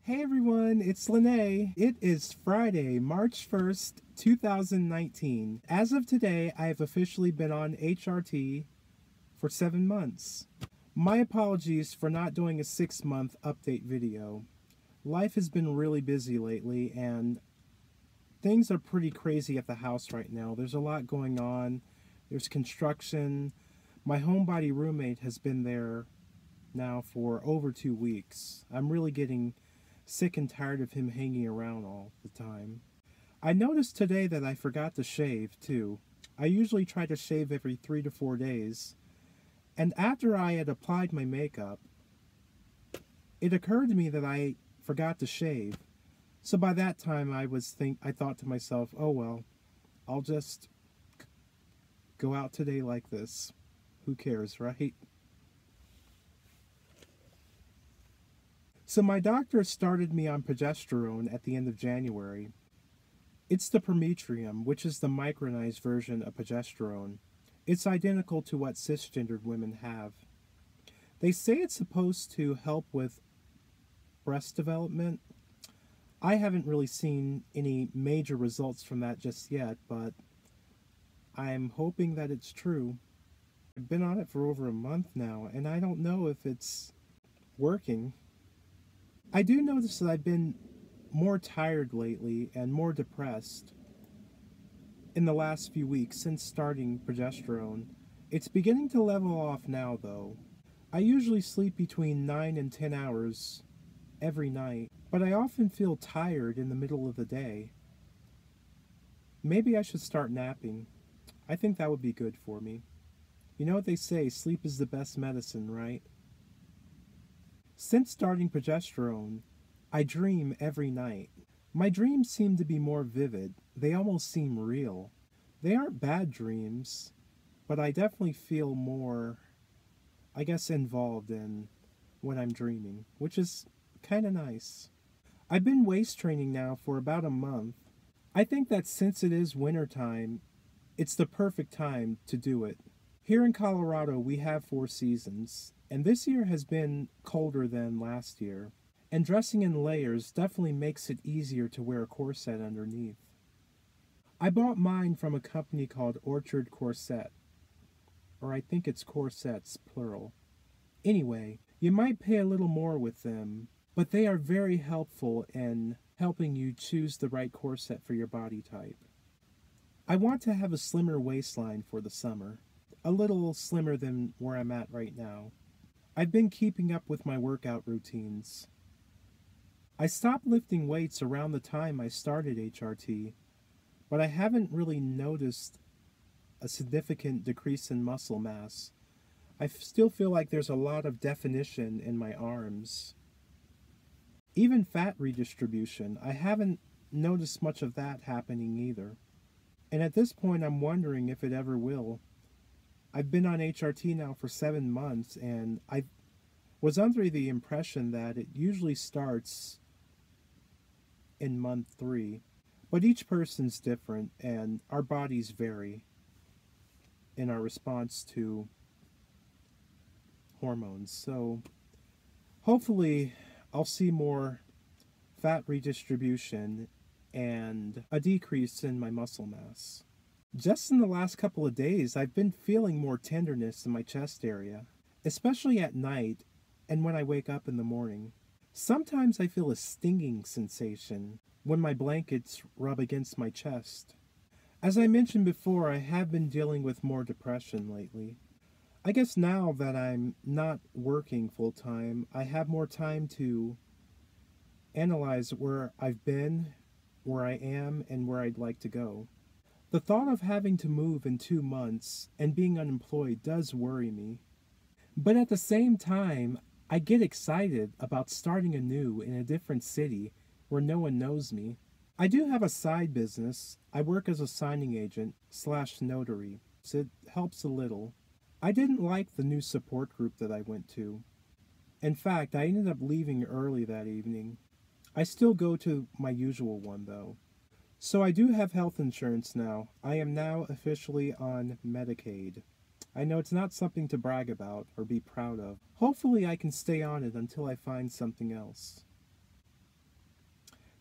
Hey everyone, it's Lene. It is Friday, March 1st, 2019. As of today, I have officially been on HRT for 7 months. My apologies for not doing a 6-month update video. Life has been really busy lately and things are pretty crazy at the house right now. There's a lot going on. There's construction. My homebody roommate has been there now for over 2 weeks. I'm really getting sick and tired of him hanging around all the time. I noticed today that I forgot to shave too. I usually try to shave every 3 to 4 days. And after I had applied my makeup, it occurred to me that I forgot to shave. So by that time I thought to myself, oh well, I'll just go out today like this. Who cares, right? So my doctor started me on progesterone at the end of January. It's the Prometrium, which is the micronized version of progesterone. It's identical to what cisgendered women have. They say it's supposed to help with breast development. I haven't really seen any major results from that just yet, but I'm hoping that it's true. I've been on it for over a month now, and I don't know if it's working. I do notice that I've been more tired lately and more depressed in the last few weeks since starting progesterone. It's beginning to level off now though. I usually sleep between 9 and 10 hours every night, but I often feel tired in the middle of the day. Maybe I should start napping. I think that would be good for me. You know what they say, sleep is the best medicine, right? Since starting progesterone, I dream every night. My dreams seem to be more vivid. They almost seem real. They aren't bad dreams, but I definitely feel more, involved in what I'm dreaming, which is kind of nice. I've been waist training now for about a month. I think that since it is wintertime, it's the perfect time to do it. Here in Colorado, we have 4 seasons, and this year has been colder than last year. And dressing in layers definitely makes it easier to wear a corset underneath. I bought mine from a company called Orchard Corset, or I think it's corsets, plural. Anyway, you might pay a little more with them, but they are very helpful in helping you choose the right corset for your body type. I want to have a slimmer waistline for the summer. A little slimmer than where I'm at right now. I've been keeping up with my workout routines. I stopped lifting weights around the time I started HRT, but I haven't really noticed a significant decrease in muscle mass. I still feel like there's a lot of definition in my arms. Even fat redistribution, I haven't noticed much of that happening either. And at this point I'm wondering if it ever will. I've been on HRT now for 7 months, and I was under the impression that it usually starts in month 3. But each person's different, and our bodies vary in our response to hormones. So hopefully I'll see more fat redistribution and a decrease in my muscle mass. Just in the last couple of days, I've been feeling more tenderness in my chest area, especially at night and when I wake up in the morning. Sometimes I feel a stinging sensation when my blankets rub against my chest. As I mentioned before, I have been dealing with more depression lately. I guess now that I'm not working full time, I have more time to analyze where I've been, where I am, and where I'd like to go. The thought of having to move in 2 months and being unemployed does worry me. But at the same time, I get excited about starting anew in a different city where no one knows me. I do have a side business. I work as a signing agent / notary, so it helps a little. I didn't like the new support group that I went to. In fact, I ended up leaving early that evening. I still go to my usual one though. So I do have health insurance now. I am now officially on Medicaid. I know it's not something to brag about or be proud of. Hopefully I can stay on it until I find something else.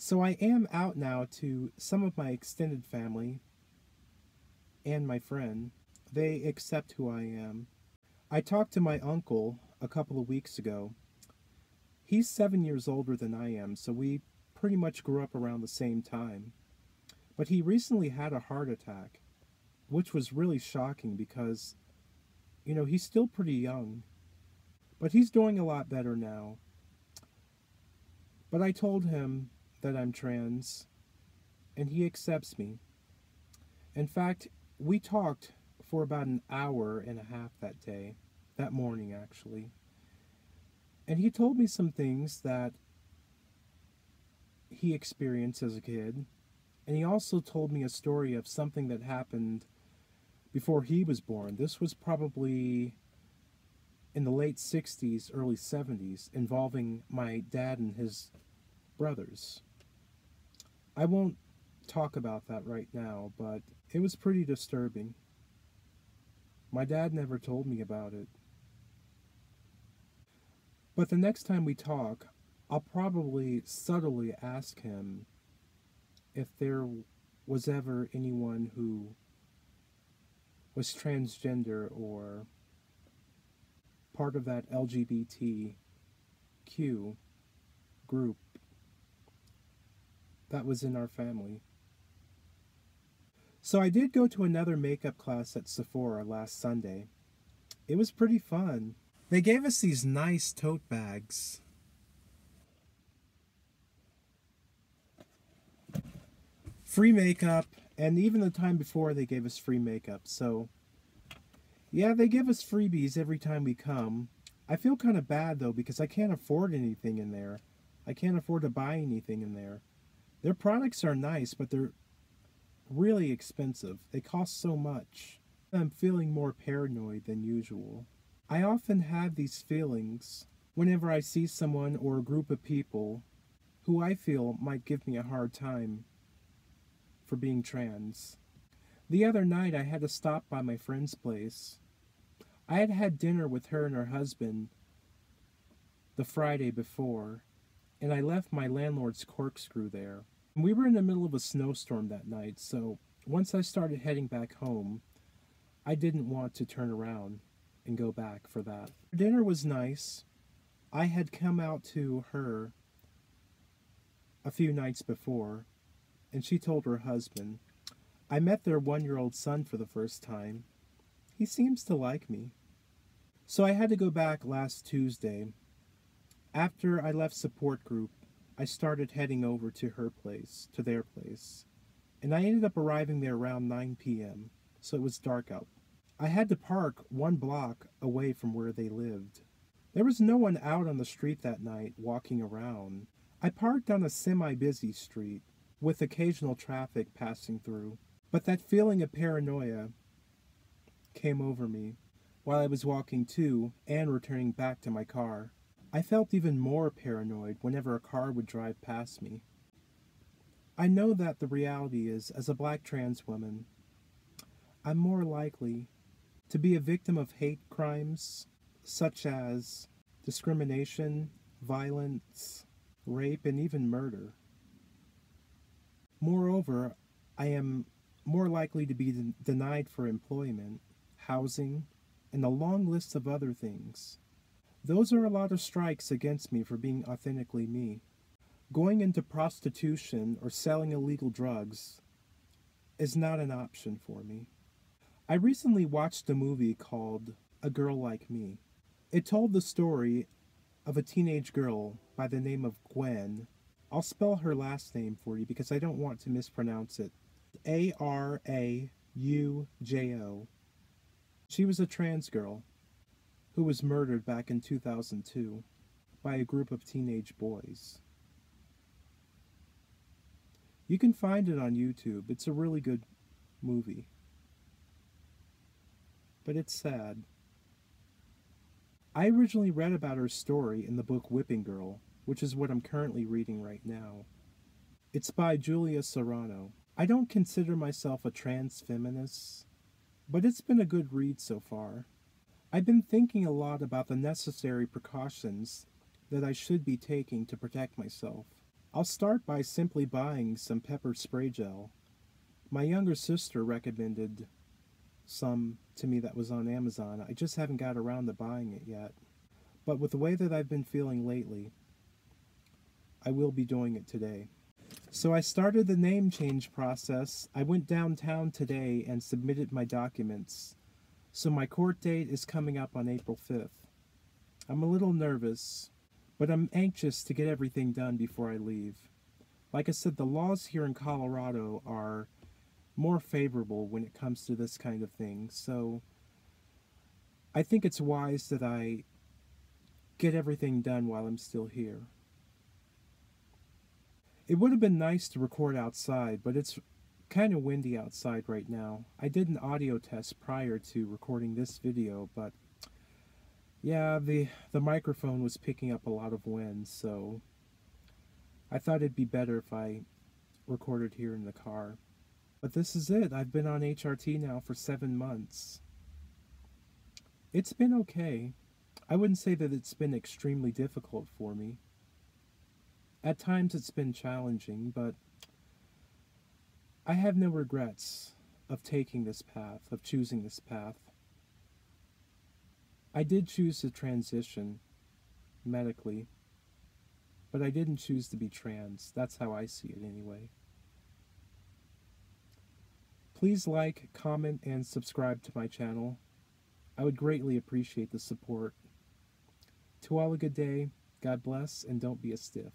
So I am out now to some of my extended family and my friend. They accept who I am. I talked to my uncle a couple of weeks ago. He's 7 years older than I am, so we pretty much grew up around the same time. But he recently had a heart attack, which was really shocking because, he's still pretty young. But he's doing a lot better now. But I told him that I'm trans, and he accepts me. In fact, we talked for about an hour and a half that day, that morning actually. And he told me some things that he experienced as a kid. And he also told me a story of something that happened before he was born. This was probably in the late 60s, early 70s, involving my dad and his brothers. I won't talk about that right now, but it was pretty disturbing. My dad never told me about it. But the next time we talk, I'll probably subtly ask him if there was ever anyone who was transgender or part of that LGBTQ group that was in our family. So I did go to another makeup class at Sephora last Sunday. It was pretty fun. They gave us these nice tote bags. Free makeup, and even the time before they gave us free makeup. So, yeah, they give us freebies every time we come. I feel kind of bad, though, because I can't afford anything in there. I can't afford to buy anything in there. Their products are nice, but they're really expensive. They cost so much. I'm feeling more paranoid than usual. I often have these feelings whenever I see someone or a group of people who I feel might give me a hard time for being trans. The other night I had to stop by my friend's place. I had had dinner with her and her husband the Friday before, and I left my landlord's corkscrew there. We were in the middle of a snowstorm that night, so once I started heading back home, I didn't want to turn around and go back for that. Dinner was nice. I had come out to her a few nights before, and she told her husband. I met their 1-year-old son for the first time. He seems to like me. So I had to go back last Tuesday. After I left support group, I started heading over to her place, to their place. And I ended up arriving there around 9 p.m., so it was dark out. I had to park 1 block away from where they lived. There was no one out on the street that night walking around. I parked on a semi-busy street with occasional traffic passing through, but that feeling of paranoia came over me while I was walking to and returning back to my car. I felt even more paranoid whenever a car would drive past me. I know that the reality is, as a black trans woman, I'm more likely to be a victim of hate crimes such as discrimination, violence, rape, and even murder. Moreover, I am more likely to be denied for employment, housing, and a long list of other things. Those are a lot of strikes against me for being authentically me. Going into prostitution or selling illegal drugs is not an option for me. I recently watched a movie called A Girl Like Me. It told the story of a teenage girl by the name of Gwen. I'll spell her last name for you because I don't want to mispronounce it. Araujo. She was a trans girl who was murdered back in 2002 by a group of teenage boys. You can find it on YouTube. It's a really good movie. But it's sad. I originally read about her story in the book Whipping Girl, which is what I'm currently reading right now. It's by Julia Serrano. I don't consider myself a trans feminist, but it's been a good read so far. I've been thinking a lot about the necessary precautions that I should be taking to protect myself. I'll start by simply buying some pepper spray gel. My younger sister recommended some to me that was on Amazon. I just haven't got around to buying it yet. But with the way that I've been feeling lately, I will be doing it today. So I started the name change process. I went downtown today and submitted my documents. So my court date is coming up on April 5th. I'm a little nervous, but I'm anxious to get everything done before I leave. Like I said, the laws here in Colorado are more favorable when it comes to this kind of thing, so I think it's wise that I get everything done while I'm still here. It would have been nice to record outside, but it's kind of windy outside right now. I did an audio test prior to recording this video, but yeah, the microphone was picking up a lot of wind, so I thought it'd be better if I recorded here in the car. But this is it. I've been on HRT now for 7 months. It's been okay. I wouldn't say that it's been extremely difficult for me. At times it's been challenging, but I have no regrets of taking this path, of choosing this path. I did choose to transition medically, but I didn't choose to be trans. That's how I see it anyway. Please like, comment, and subscribe to my channel. I would greatly appreciate the support. To all a good day, God bless, and don't be a stiff.